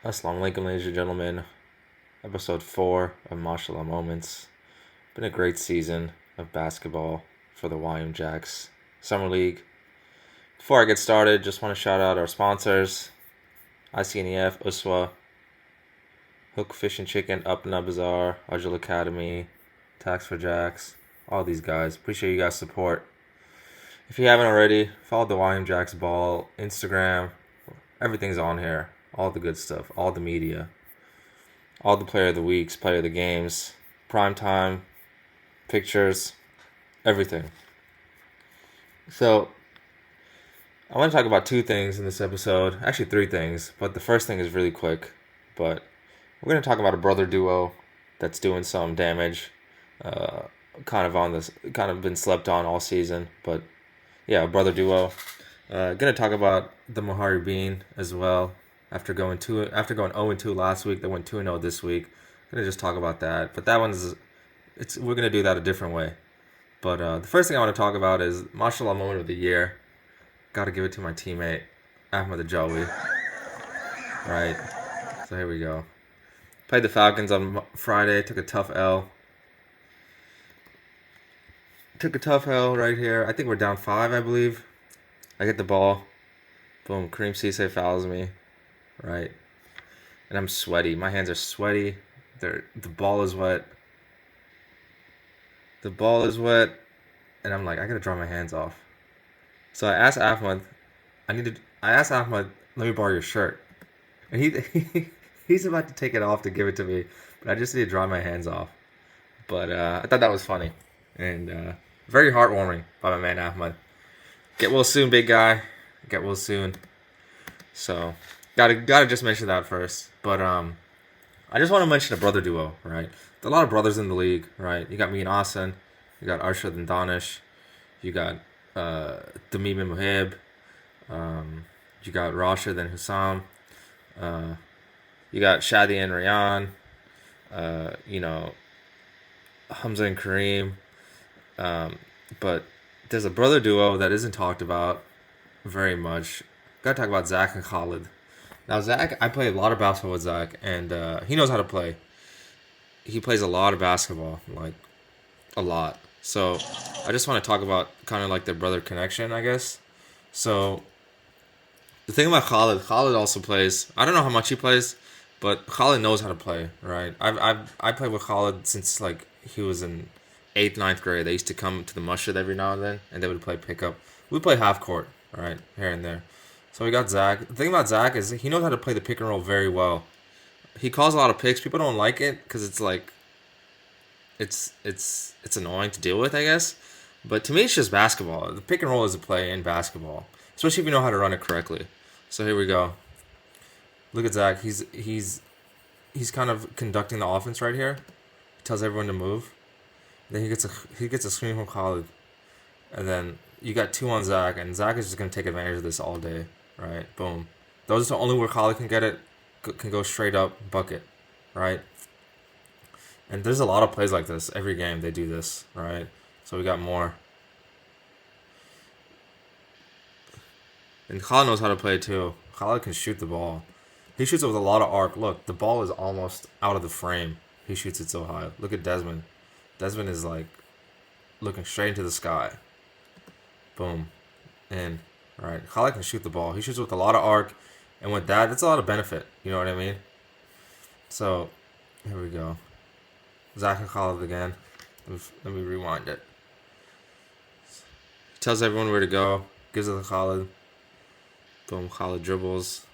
Assalamu alaikum, ladies and gentlemen. Episode 4 of Mashallah Moments. Been a great season of basketball for the YM Jax Summer League. Before I get started, just want to shout out our sponsors: ICNEF, Uswa, Hook Fish and Chicken, Up and Bazaar, Ajul Academy, Tax for Jax, all these guys. Appreciate you guys' support. If you haven't already, follow the YM Jax Ball Instagram. Everything's on here. All the good stuff, all the media, all the player of the weeks, player of the games, prime time, pictures, everything. So, I want to talk about two things in this episode. Actually, three things, but the first thing is really quick. But we're going to talk about a brother duo that's doing some damage. Kind of been slept on all season, but yeah, a brother duo. Gonna talk about the Muharibeen as well. After going 0-2 last week, they went 2-0 this week. Gonna just talk about that. But that we're gonna do that a different way. But the first thing I want to talk about is Mashallah Moment of the Year. Got to give it to my teammate Ahmed Ajawi. Right. So here we go. Played the Falcons on Friday. Took a tough L. Right here. I think we're down 5, I believe. I get the ball. Boom. Kareem Cisse fouls me. Right. And I'm sweaty. My hands are sweaty. The ball is wet. And I'm like, I gotta dry my hands off. So I asked Ahmed, let me borrow your shirt. And he's about to take it off to give it to me. But I just need to dry my hands off. But I thought that was funny. And very heartwarming by my man Ahmed. Get well soon, big guy. Get well soon. So, gotta just mention that first. But I just want to mention a brother duo, right? There's a lot of brothers in the league, right? You got me and Asan. You got Arshad and Danish. You got Tameem and Muhib. You got Rashid and Hussam. You got Shadi and Rayan. Hamza and Kareem. But there's a brother duo that isn't talked about very much. Gotta talk about Zach and Khalid. Now, Zach, I play a lot of basketball with Zach, and he knows how to play. He plays a lot of basketball, like a lot. So I just want to talk about kind of like their brother connection, I guess. So the thing about Khalid also plays. I don't know how much he plays, but Khalid knows how to play, right? I played with Khalid since like he was in 8th, 9th grade. They used to come to the masjid every now and then, and they would play pickup. We play half court, right, here and there. So we got Zach. The thing about Zach is he knows how to play the pick and roll very well. He calls a lot of picks. People don't like it because it's like, it's annoying to deal with, I guess. But to me, it's just basketball. The pick and roll is a play in basketball, especially if you know how to run it correctly. So here we go. Look at Zach. He's kind of conducting the offense right here. He tells everyone to move. Then he gets a screen from Khalid, and then you got 2 on Zach, and Zach is just gonna take advantage of this all day, right? Boom. Those are the only where Khalid can get it, can go straight up bucket, right? And there's a lot of plays like this every game. They do this, right? So we got more. And Khalid knows how to play too. Khalid can shoot the ball. He shoots it with a lot of arc. Look, the ball is almost out of the frame. He shoots it so high. Look at Desmond. Desmond is like looking straight into the sky. Boom. In. Alright. Khalid can shoot the ball. He shoots with a lot of arc. And with that, that's a lot of benefit. You know what I mean? So, here we go. Zach and Khalid again. Let me rewind it. He tells everyone where to go. Gives it to Khalid. Boom. Khalid dribbles.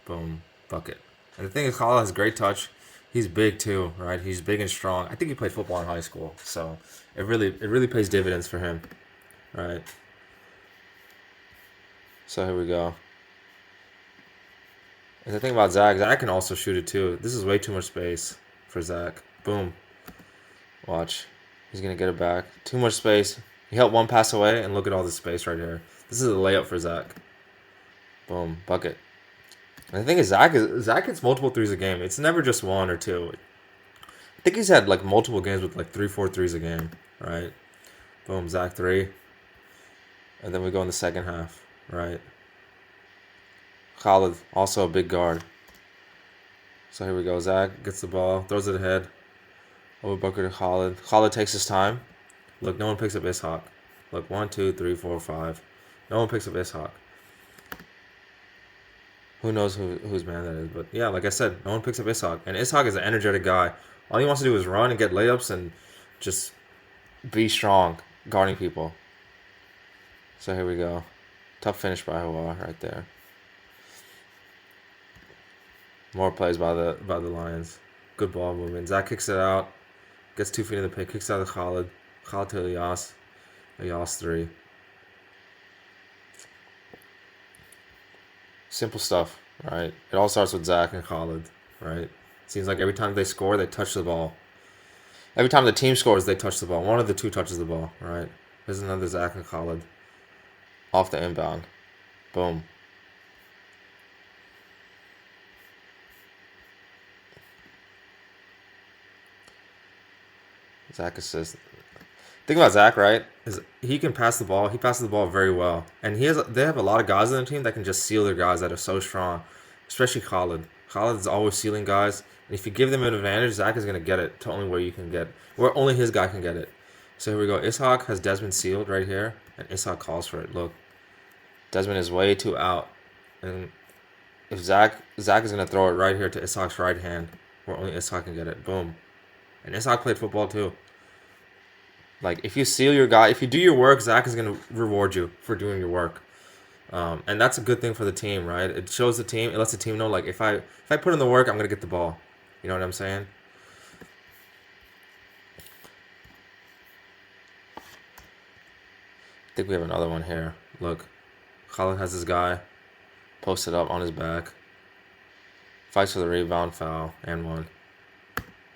Boom. Bucket. And the thing is, Khalid has great touch. He's big too, right? He's big and strong. I think he played football in high school, so it really pays dividends for him, right? So here we go. And the thing about Zach can also shoot it too. This is way too much space for Zach. Boom. Watch. He's gonna get it back. Too much space. He helped one pass away, and look at all this space right here. This is a layup for Zach. Boom. Bucket. And the thing is, Zach gets multiple threes a game. It's never just 1 or 2. I think he's had like multiple games with like 3-4 threes a game, right? Boom, Zach 3. And then we go in the second half, right? Khalid, also a big guard. So here we go. Zach gets the ball, throws it ahead. Over Booker to Khalid. Khalid takes his time. Look, no one picks up Ishaq. Look, 1, 2, 3, 4, 5. No one picks up Ishaq. Who knows whose man that is? But yeah, like I said, no one picks up Ishaq. And Ishaq is an energetic guy. All he wants to do is run and get layups and just be strong, guarding people. So here we go. Tough finish by Hawa right there. More plays by the Lions. Good ball movement. Zach kicks it out. Gets 2 feet in the paint. Kicks out to Khalid. Khalid to Ilyas. Ilyas 3. Simple stuff, right? It all starts with Zach and Khalid, right? Seems like every time they score, they touch the ball. Every time the team scores, they touch the ball. One of the two touches the ball, right? Here's another Zach and Khalid. Off the inbound. Boom. Zach assists. Think about Zach, right? Is he can pass the ball. He passes the ball very well, and they have a lot of guys on the team that can just seal their guys that are so strong, especially Khalid. Khalid is always sealing guys, and if you give them an advantage, Zach is gonna get it to only where only his guy can get it. So here we go. Ishaq has Desmond sealed right here, and Ishaq calls for it. Look, Desmond is way too out, and if Zach is gonna throw it right here to Ishaq's right hand, where only Ishaq can get it. Boom, and Ishaq played football too. Like, if you seal your guy, if you do your work, Zach is going to reward you for doing your work. And that's a good thing for the team, right? It shows the team, it lets the team know, like, if I put in the work, I'm going to get the ball. You know what I'm saying? I think we have another one here. Look, Khalid has his guy posted up on his back. Fights for the rebound, foul, and one.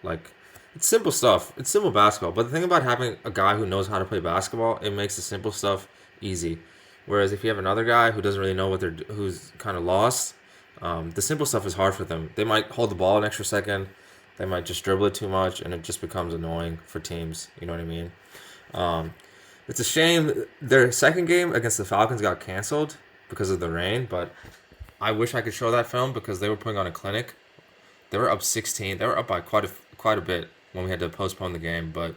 Like, it's simple stuff. It's simple basketball. But the thing about having a guy who knows how to play basketball, it makes the simple stuff easy. Whereas if you have another guy who doesn't really know who's kind of lost, the simple stuff is hard for them. They might hold the ball an extra second. They might just dribble it too much, and it just becomes annoying for teams. You know what I mean? It's a shame their second game against the Falcons got canceled because of the rain, but I wish I could show that film because they were putting on a clinic. They were up 16. They were up by quite a bit when we had to postpone the game, but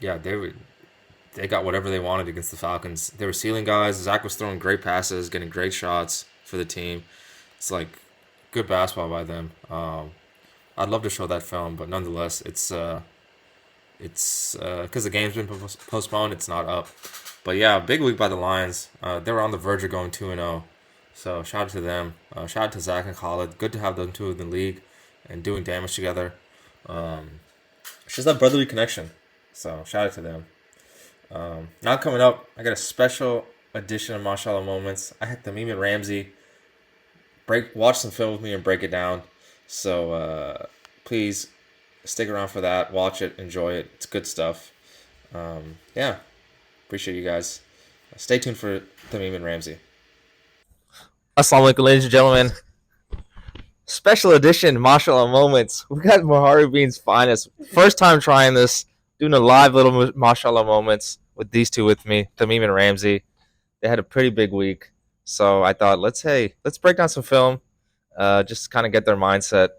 yeah, they got whatever they wanted against the Falcons. They were sealing guys. Zach was throwing great passes, getting great shots for the team. It's like good basketball by them. I'd love to show that film, but nonetheless, it's because the game's been postponed. It's not up. But yeah, big week by the Lions. They were on the verge of going 2-0. So shout out to them. Shout out to Zach and Khalid. Good to have them two in the league and doing damage together. It's just that brotherly connection. So shout out to them. Now coming up, I got a special edition of Mashallah Moments. I had Tameem and Ramsey watch some film with me and break it down. So please stick around for that. Watch it, enjoy it. It's good stuff. Yeah, appreciate you guys. Stay tuned for Tameem and Ramsey. Assalamu alaikum, ladies and gentlemen. Special edition Mashallah Moments. We got Muharibeen's finest. First time trying this, doing a live little Mashallah Moments with these two with me, Tameem and Ramsey. They had a pretty big week, so I thought let's break down some film, just kind of get their mindset.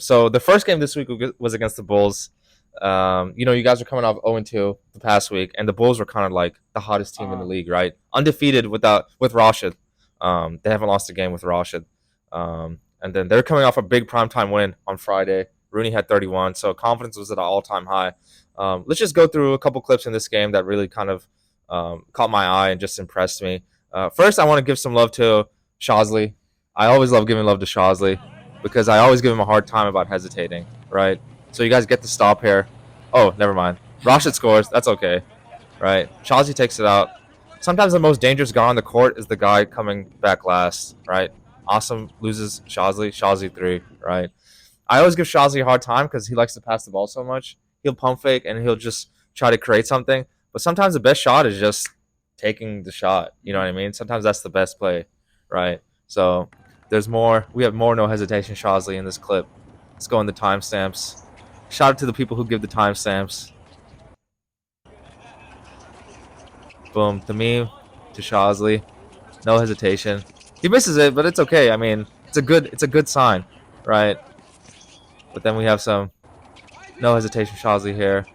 So the first game this week was against the Bulls. You guys are coming off 0-2 the past week, and the Bulls were kind of like the hottest team in the league, right? Undefeated with Rashid. They haven't lost a game with Rashid. And then they're coming off a big primetime win on Friday. Rooney had 31, so confidence was at an all-time high. Let's just go through a couple clips in this game that really kind of caught my eye and just impressed me. First, I want to give some love to Shazli. I always love giving love to Shazli because I always give him a hard time about hesitating, right? So you guys get the stop here. Oh, never mind. Rashid scores. That's okay, right? Shazli takes it out. Sometimes the most dangerous guy on the court is the guy coming back last, right? Awesome loses Shazli 3, right? I always give Shazli a hard time because he likes to pass the ball so much. He'll pump fake and he'll just try to create something. But sometimes the best shot is just taking the shot. You know what I mean? Sometimes that's the best play, right? So there's more. We have more no hesitation Shazli in this clip. Let's go in the timestamps. Shout out to the people who give the timestamps. Boom, Tameem to Shazli. No hesitation. He misses it, but it's okay. I mean, it's a good sign. right? But then we have some no hesitation Shazli here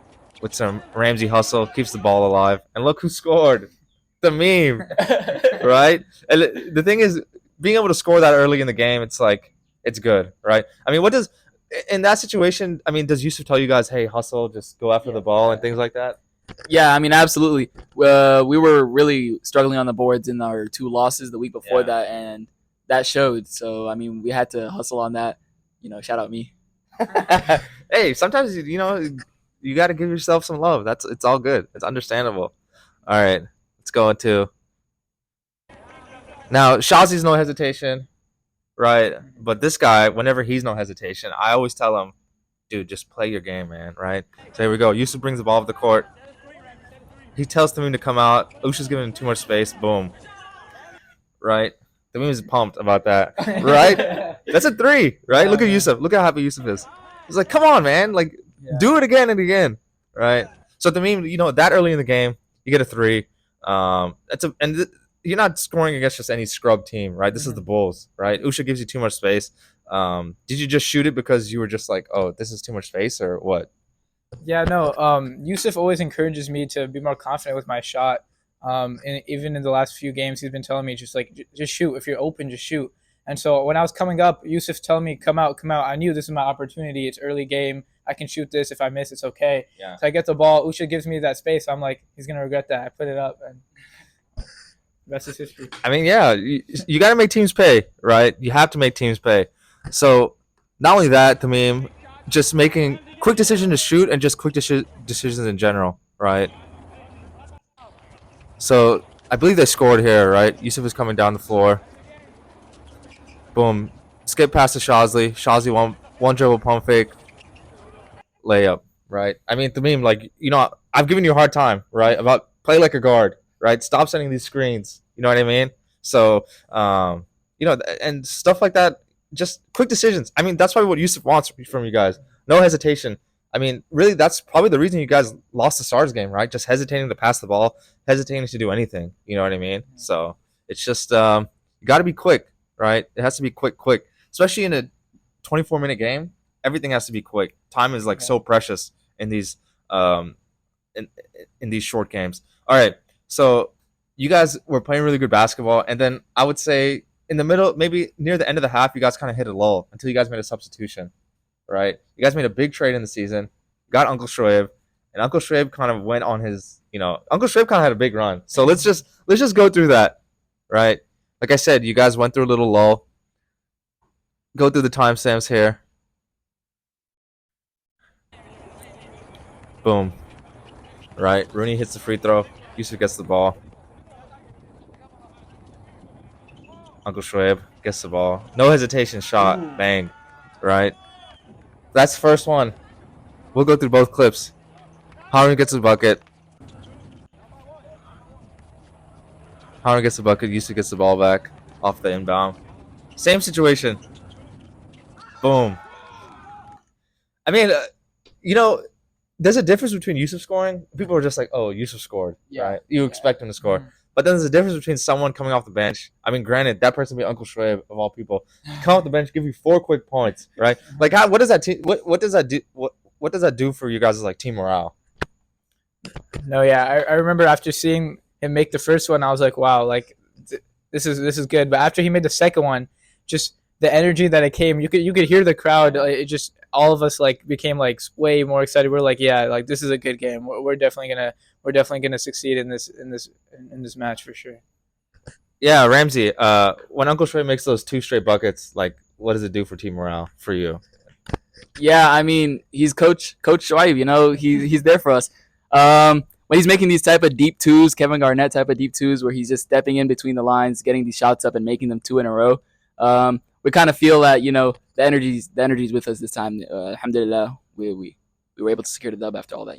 with some Ramsey hustle, keeps the ball alive. And look who scored. The meme, right? And the thing is, being able to score that early in the game, it's like, it's good, right? I mean, in that situation, I mean, does Yusuf tell you guys, hey, hustle, just go after the ball and things like that? Yeah, I mean, absolutely. We were really struggling on the boards in our 2 losses the week before that, and that showed. So, I mean, we had to hustle on that. Shout out me. Hey, sometimes, you got to give yourself some love. It's all good. It's understandable. All right, let's go into now. Shazi's no hesitation, right? But this guy, whenever he's no hesitation, I always tell him, dude, just play your game, man, right? So here we go. Yusuf brings the ball up the court. He tells Tameem to come out. Usha's giving him too much space. Boom. Right? Tameem is pumped about that. Right? That's a 3, right? Look at Yusuf. Look how happy Yusuf is. He's like, come on, man. Like, do it again and again. Right? So Tameem, that early in the game, you get a 3. You're not scoring against just any scrub team, right? This is the Bulls, right? Usha gives you too much space. Did you just shoot it because you were just like, oh, this is too much space, or what? Yeah, no. Yusuf always encourages me to be more confident with my shot. And even in the last few games, he's been telling me just shoot. If you're open, just shoot. And so when I was coming up, Yusuf telling me, come out. I knew this is my opportunity. It's early game. I can shoot this. If I miss, it's okay. Yeah. So I get the ball. Usha gives me that space. I'm like, he's gonna regret that. I put it up, and that's his history. I mean, yeah, you got to make teams pay, right? You have to make teams pay. So not only that, Tameem, just making quick decision to shoot and just quick decisions in general, right? So I believe they scored here, right? Yusuf is coming down the floor. Boom. Skip past to Shazli. Shazli one dribble pump fake. Layup, right? I mean, Tameem, like, I've given you a hard time, right? About play like a guard, right? Stop sending these screens. You know what I mean? So, and stuff like that, just quick decisions. I mean, that's probably what Yusuf wants from you guys. No hesitation. I mean, really, that's probably the reason you guys lost the Stars game, right? Just hesitating to pass the ball, hesitating to do anything. You know what I mean? So it's just you got to be quick, right? It has to be quick, especially in a 24-minute game. Everything has to be quick. Time is so precious in these in these short games. All right, so you guys were playing really good basketball, and then I would say in the middle, maybe near the end of the half, you guys kind of hit a lull until you guys made a substitution. Right, you guys made a big trade in the season, got Uncle Shoaib, and Uncle Shoaib kind of went on his, Uncle Shoaib kind of had a big run. So let's just go through that, right? Like I said, you guys went through a little lull. Go through the timestamps here. Boom. Right, Rooney hits the free throw. Yusuf gets the ball. Uncle Shoaib gets the ball. No hesitation shot. Bang. Right. That's the first one. We'll go through both clips. Harun gets the bucket. Yusuf gets the ball back off the inbound. Same situation. Boom. I mean, there's a difference between Yusuf scoring. People are just like, oh, Yusuf scored. Yeah. Right? You expect him to score. Mm-hmm. But then there's a difference between someone coming off the bench. I mean, granted, that person be Uncle Shoaib of all people. Come off the bench, give you 4 quick points, right? Like, what does that what does that do? What does that do for you guys' team morale? No, yeah, I remember after seeing him make the first one, I was like, wow, this is good. But after he made the second one, just the energy that it came, you could hear the crowd. It just, all of us became way more excited. We're like, yeah, this is a good game. We're definitely gonna succeed in this match for sure. Yeah, Ramsey. When Uncle Shoaib makes those 2 straight buckets, what does it do for team morale for you? Yeah, I mean, he's Coach Shoaib. He's there for us. When he's making these type of deep 2s, Kevin Garnett type of deep 2s, where he's just stepping in between the lines, getting these shots up, and making them 2 in a row. We kind of feel that the energy's with us this time. Alhamdulillah, we were able to secure the dub after all that.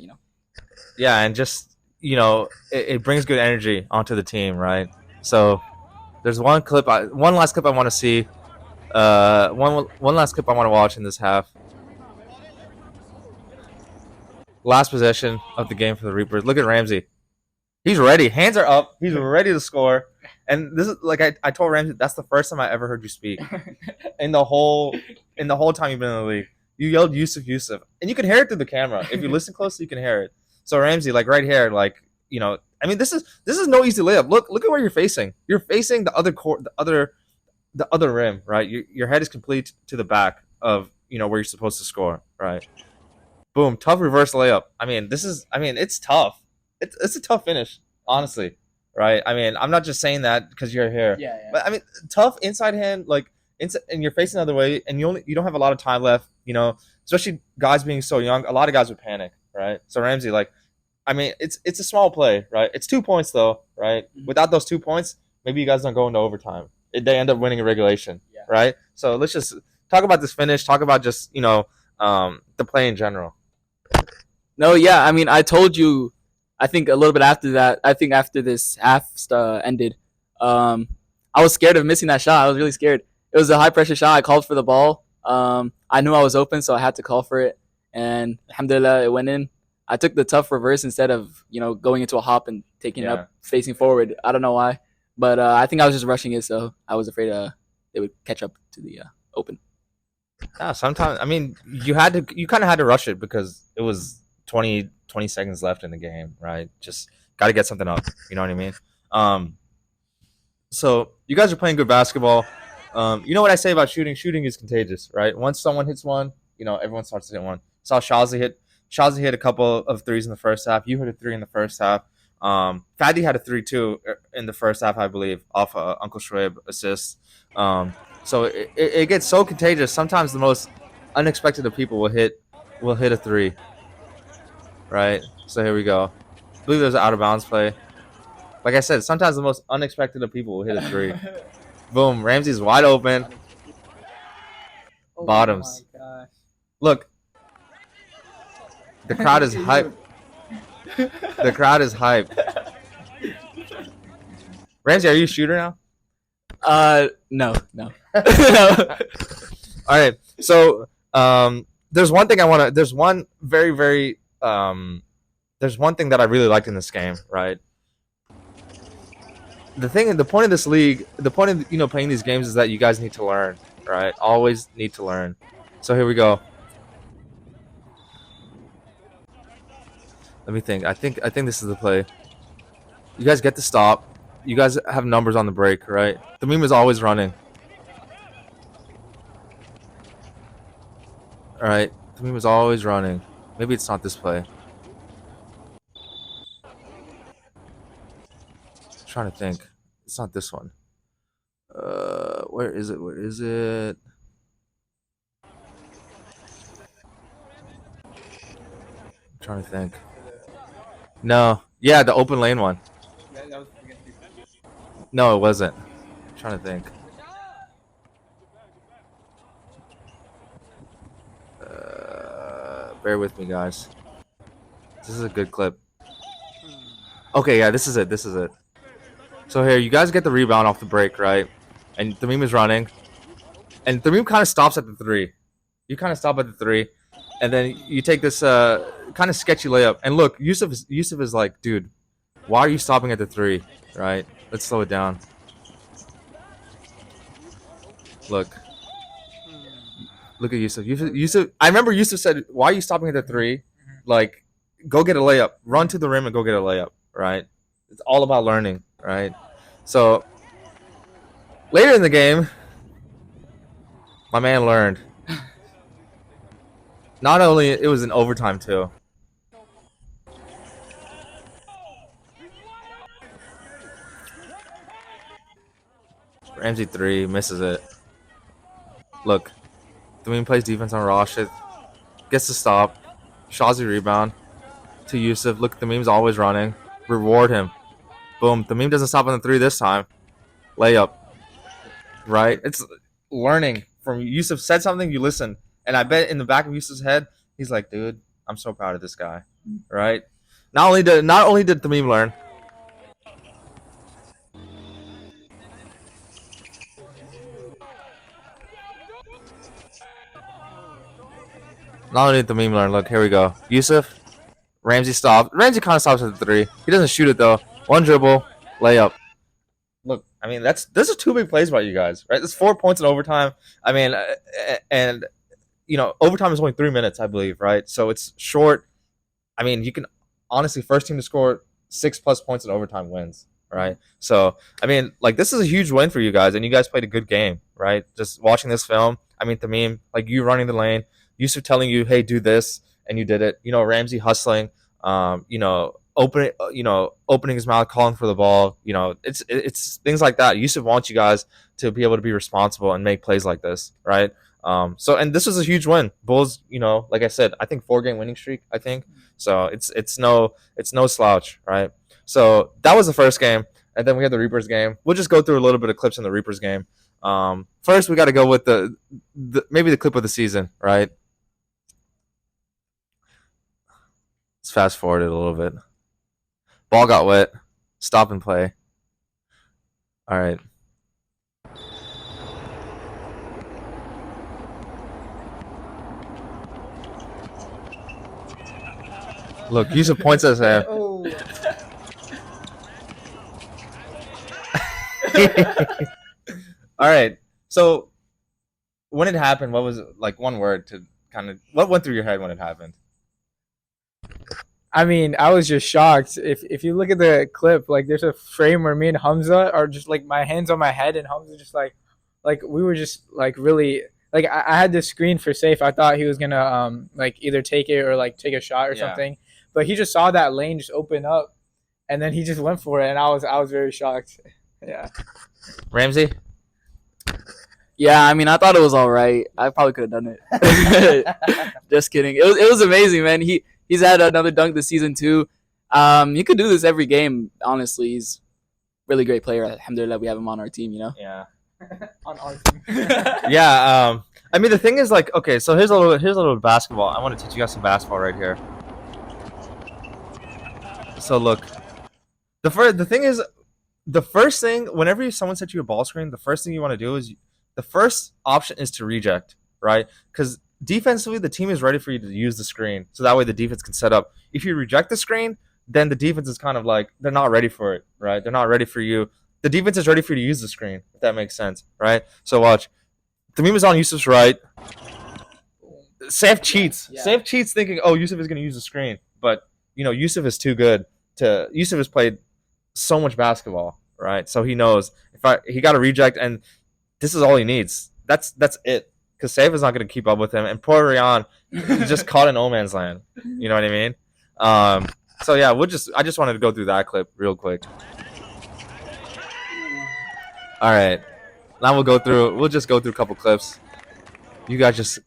Yeah, and just it brings good energy onto the team, right? So there's one last clip I want to see. One last clip I want to watch in this half. Last possession of the game for the Reapers. Look at Ramsey. He's ready. Hands are up. He's ready to score. And this is I told Ramsey, that's the first time I ever heard you speak in the whole in the whole time you've been in the league. You yelled Yusuf, Yusuf, and you can hear it through the camera. If you listen closely, you can hear it. So Ramsey, like right here, like I mean, this is no easy layup. Look at where you're facing. You're facing the other court, the other rim, right? Your head is complete to the back of where you're supposed to score, right? Boom, tough reverse layup. I mean, it's tough. It's a tough finish, honestly, right? I mean, I'm not just saying that because you're here. Yeah. But I mean, tough inside hand, like and you're facing the other way, and you don't have a lot of time left. Especially guys being so young, a lot of guys would panic, right? So Ramsey, like, I mean, it's a small play, right? It's 2 points though, right? Mhm. Without those 2 points, maybe you guys don't go into overtime. They end up winning in regulation, right? So let's just talk about this finish. Talk about just the play in general. No, yeah. I mean, I told you. I think a little bit after that. I think after this half ended, I was scared of missing that shot. I was really scared. It was a high pressure shot. I called for the ball. I knew I was open, so I had to call for it. And alhamdulillah, it went in. I took the tough reverse instead of going into a hop and taking it up facing forward. I don't know why, but I think I was just rushing it, so I was afraid they would catch up to the open. Yeah, sometimes I mean you kind of had to rush it because it was 20 seconds left in the game, right? Just got to get something up. You know what I mean? So you guys are playing good basketball. You know what I say about shooting? Shooting is contagious, right? Once someone hits one, everyone starts to hit one. Saw Shazi hit a couple of threes in the first half. You hit a 3 in the first half. Fadi had a 3 too in the first half, I believe, off Uncle Shoaib assist. So it gets so contagious. Sometimes the most unexpected of people will hit a 3. Right? So here we go. I believe there's an out of bounds play. Like I said, sometimes the most unexpected of people will hit a 3. Boom. Ramsey's wide open. Bottoms. Oh my gosh. Look. The crowd is hype. The crowd is hype. Ramsey, are you a shooter now? No. No. All right. So, there's one thing there's one very, very, there's one thing that I really liked in this game, right? The point of this league, the point of, playing these games is that you guys need to learn, right? Always need to learn. So here we go. Let me think. I think this is the play. You guys get to stop. You guys have numbers on the break, right? Tameem is always running. All right. Tameem is always running. Maybe it's not this play. I'm trying to think. It's not this one. Where is it? Where is it? I'm trying to think. No. Yeah, the open lane one. No, it wasn't. I'm trying to think. Bear with me, guys. This is a good clip. Okay, yeah, this is it. This is it. So here, you guys get the rebound off the break, right? And Tameem is running. And Tameem kind of stops at the 3. You kind of stop at the 3. And then you take this kind of sketchy layup. And look, Yusuf is like, dude, why are you stopping at the 3? Right? Let's slow it down. Look at Yusuf. Yusuf. I remember Yusuf said, "Why are you stopping at the 3? Like, go get a layup. Run to the rim and go get a layup." Right? It's all about learning. Right? So later in the game, my man learned. Not only it was in overtime too. Ramsey 3 misses it. Look, Tameem plays defense on Rashid. Gets to stop. Shazi rebound to Yusuf. Look, Tameem's always running. Reward him. Boom. Tameem doesn't stop on the 3 this time. Layup. Right? It's learning from Yusuf said something, you listen. And I bet in the back of Yusuf's head, he's like, dude, I'm so proud of this guy. Right? Not only did Tameem learn. Not only did Tameem learn. Look, here we go. Yusuf. Ramsey stopped. Ramsey kind of stops at the 3. He doesn't shoot it, though. One dribble. Layup. Look, I mean, those are two big plays by you guys, right? There's 4 points in overtime. I mean, and overtime is only 3 minutes, I believe, right? So it's short. I mean, you can honestly, first team to score 6+ points in overtime wins, right? So, I mean, like, this is a huge win for you guys, and you guys played a good game, right? Just watching this film, I mean, Tameem, like, you running the lane, Yusuf telling you, hey, do this, and you did it. Ramsey hustling, opening his mouth, calling for the ball. It's things like that. Yusuf wants you guys to be able to be responsible and make plays like this, right? And this was a huge win. Bulls, like I said, I think 4-game winning streak. I think so. It's no slouch, right? So that was the first game, and then we had the Reapers game. We'll just go through a little bit of clips in the Reapers game. First, we got to go with the maybe the clip of the season, right? Let's fast forward it a little bit. Ball got wet. Stop and play. All right. Look, Yusuf points at his hand. Oh. All right. So when it happened, what was like one word to what went through your head when it happened? I mean, I was just shocked. If you look at the clip, like there's a frame where me and Hamza are just like my hands on my head, and Hamza just like we were just like really like I had this screen for safe. I thought he was gonna like either take it or like take a shot or something, but he just saw that lane just open up, and then he just went for it, and I was very shocked. Yeah. Ramsey? Yeah, I mean, I thought it was all right. I probably could have done it. Just kidding. It was amazing, man. He's had another dunk this season too. He could do this every game. Honestly, he's a really great player. Alhamdulillah, we have him on our team. Yeah. On our team. Yeah. I mean, the thing is, like, okay, so here's a little basketball. I want to teach you guys some basketball right here. So look, the thing is, the first thing whenever someone sets you a ball screen, the first thing you want to do is the first option is to reject, right? Because defensively, the team is ready for you to use the screen, so that way the defense can set up. If you reject the screen, then the defense is kind of like they're not ready for it, right? They're not ready for you. The defense is ready for you to use the screen, if that makes sense, right? So watch. Tameem is on Yusuf's right. Saif cheats. Yeah. Saif cheats thinking, oh, Yusuf is going to use the screen. But, Yusuf is too good. Yusuf has played so much basketball, right? So he knows. He got a reject, and this is all he needs. That's it. Because Saif is not going to keep up with him. And poor Rian, he's just caught in no man's land. You know what I mean? So, yeah, I just wanted to go through that clip real quick. All right. Now we'll just go through a couple clips. You guys just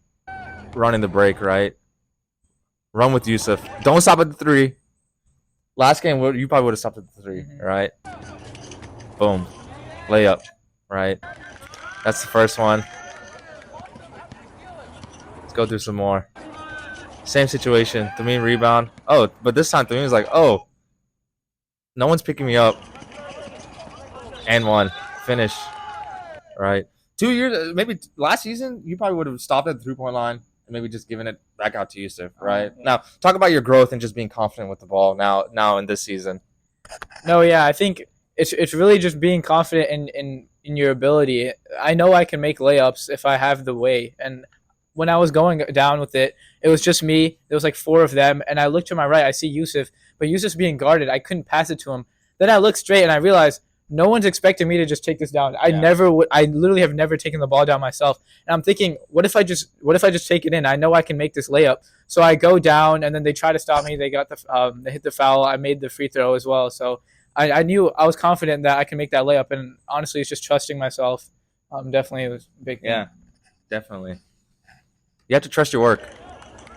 running the break, right? Run with Yusuf. Don't stop at the 3. Last game, you probably would have stopped at the 3, right? Boom. Layup, right? That's the first one. Let's go through some more. Same situation. Tameem rebound. Oh, but this time Tameem is like, oh, no one's picking me up. And one. Finish. Right. 2 years, maybe last season, you probably would have stopped at the 3-point line and maybe just given it back out to Yusuf, right? Yeah. Now, talk about your growth and just being confident with the ball now in this season. No, yeah, I think it's really just being confident in your ability. I know I can make layups if I have the way. And when I was going down with it, it was just me. There was like 4 of them, and I looked to my right. I see Yusuf, but Yusuf's being guarded. I couldn't pass it to him. Then I looked straight, and I realized no one's expecting me to just take this down. I literally have never taken the ball down myself. And I'm thinking, what if I just take it in? I know I can make this layup. So I go down, and then they try to stop me. They got they hit the foul. I made the free throw as well. So I knew I was confident that I can make that layup. And honestly, it's just trusting myself. Definitely, it was a big thing. Yeah, definitely. You have to trust your work,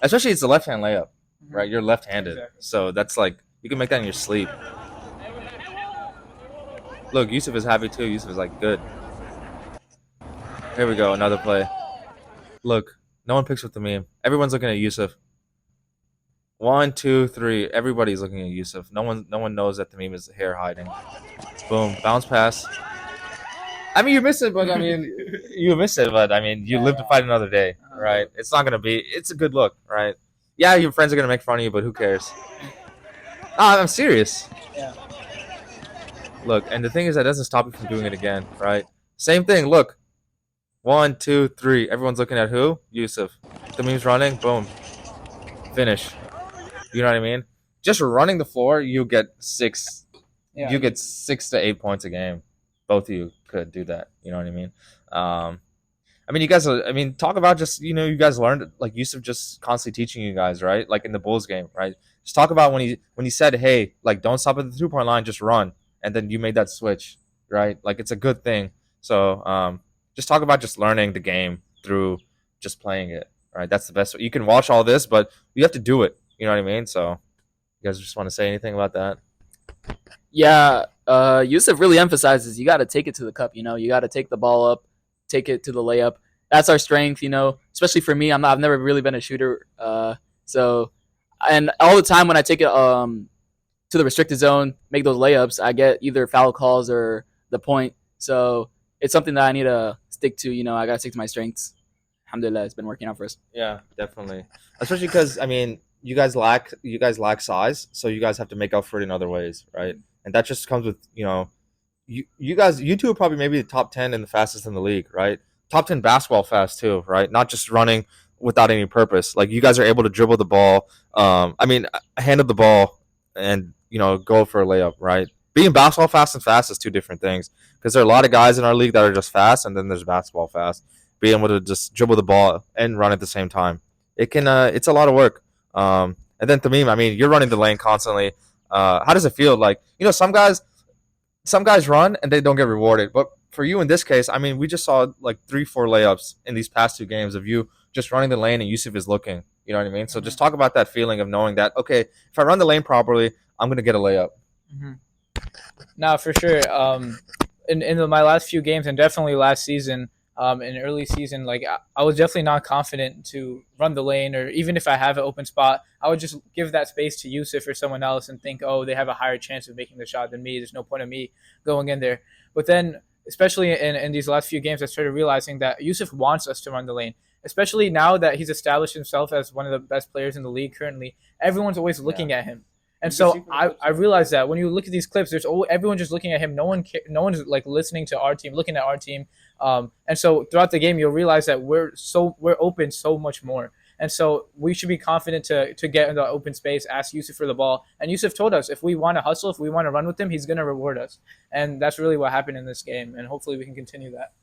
especially it's a left-hand layup, right? You're left-handed, exactly. So that's like you can make that in your sleep. Look, Yusuf is happy too. Yusuf is like, good. Here we go, another play. Look, no one picks with the meme. Everyone's looking at Yusuf. 1, 2, 3. Everybody's looking at Yusuf. No one knows that the meme is hair hiding. Boom, bounce pass. I mean, you missed it, but you live to fight another day, right? It's not gonna be. It's a good look, right? Yeah, your friends are gonna make fun of you, but who cares? I'm serious. Yeah. Look, and the thing is that doesn't stop you from doing it again, right? Same thing. Look, 1, 2, 3. Everyone's looking at who? Yusuf. Tameem's running. Boom. Finish. You know what I mean? Just running the floor, you get 6. Yeah. You get 6 to 8 points a game. Both of you could do that. You know what I mean? I mean, you guys. I mean, talk about just you guys learned like Yusuf just constantly teaching you guys, right? Like in the Bulls game, right? Just talk about when he said, "Hey, like don't stop at the 3-point line, just run," and then you made that switch, right? Like it's a good thing. So just talk about just learning the game through just playing it, right? That's the best way. You can watch all this, but you have to do it. You know what I mean? So, you guys just want to say anything about that? Yeah, Yusuf really emphasizes you got to take it to the cup. You got to take the ball up, take it to the layup. That's our strength. Especially for me. I've never really been a shooter. So, and all the time when I take it to the restricted zone, make those layups, I get either foul calls or the point. So it's something that I need to stick to. I got to stick to my strengths. Alhamdulillah, it's been working out for us. Yeah, definitely. Especially because I mean, you guys lack size, so you guys have to make up for it in other ways, right? And that just comes with you two are probably maybe the top 10 and the fastest in the league, right? Top 10 basketball fast too, right? Not just running without any purpose. Like you guys are able to dribble the ball. Handle the ball and go for a layup, right? Being basketball fast is two different things because there are a lot of guys in our league that are just fast, and then there's basketball fast. Being able to just dribble the ball and run at the same time, it's a lot of work. And then Tameem, I mean, you're running the lane constantly. How does it feel? Like some guys run and they don't get rewarded, but for you in this case, I mean, we just saw like 3-4 layups in these past 2 games of you just running the lane and Yusuf is looking. You know what I mean? So just talk about that feeling of knowing that okay, if I run the lane properly, I'm gonna get a layup. Mm-hmm. No, for sure. In my last few games and definitely last season, in early season, like I was definitely not confident to run the lane, or even if I have an open spot, I would just give that space to Yusuf or someone else and think, oh, they have a higher chance of making the shot than me. There's no point of me going in there. But then, especially in these last few games, I started realizing that Yusuf wants us to run the lane. Especially now that he's established himself as one of the best players in the league currently, everyone's always looking at him. And so I realized that when you look at these clips, there's everyone just looking at him. No one's like listening to our team, looking at our team. And so throughout the game, you'll realize that we're open so much more. And so we should be confident to get in the open space, ask Yusuf for the ball. And Yusuf told us if we want to hustle, if we want to run with him, he's going to reward us. And that's really what happened in this game. And hopefully we can continue that.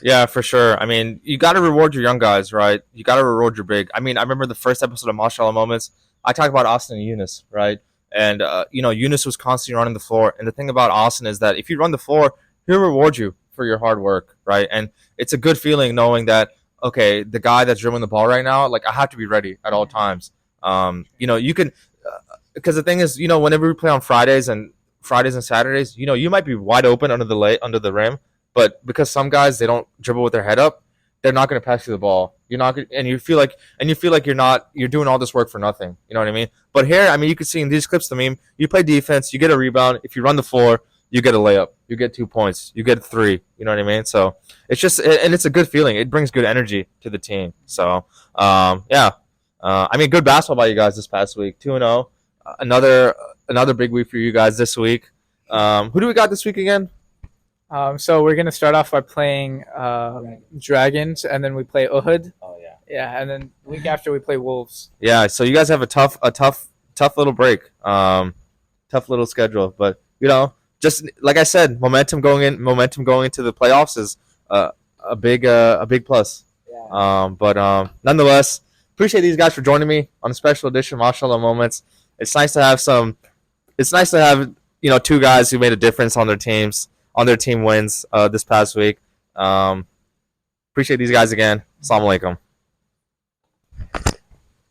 Yeah, for sure. I mean, you got to reward your young guys, right? You got to reward your big. I mean, I remember the first episode of Mashallah Moments. I talked about Austin and Eunice, right? And, Eunice was constantly running the floor. And the thing about Austin is that if you run the floor, he'll reward you for your hard work, right? And it's a good feeling knowing that, okay, the guy that's dribbling the ball right now, like, I have to be ready at all times. You can because the thing is, whenever we play on Fridays and Saturdays, you might be wide open under the rim, but because some guys, they don't dribble with their head up, they're not going to pass you the ball. You're not gonna, and you feel like you're doing all this work for nothing. You know what I mean? But here, I mean, you can see in these clips, you play defense, you get a rebound. If you run the floor, you get a layup, you get 2 points, you get 3. You know what I mean? So it's just, and it's a good feeling. It brings good energy to the team. So, yeah. I mean, good basketball by you guys this past week. 2-0. Another big week for you guys this week. Who do we got this week again? So we're gonna start off by playing Dragons, and then we play Uhud. Oh yeah. Yeah, and then the week after we play Wolves. Yeah. So you guys have a tough little break. Tough little schedule, but just like I said, momentum going into the playoffs is a big plus. Yeah. But nonetheless, appreciate these guys for joining me on a special edition of Mashallah Moments. It's nice to have 2 guys who made a difference on their team wins this past week. Appreciate these guys again. Assalamu alaikum.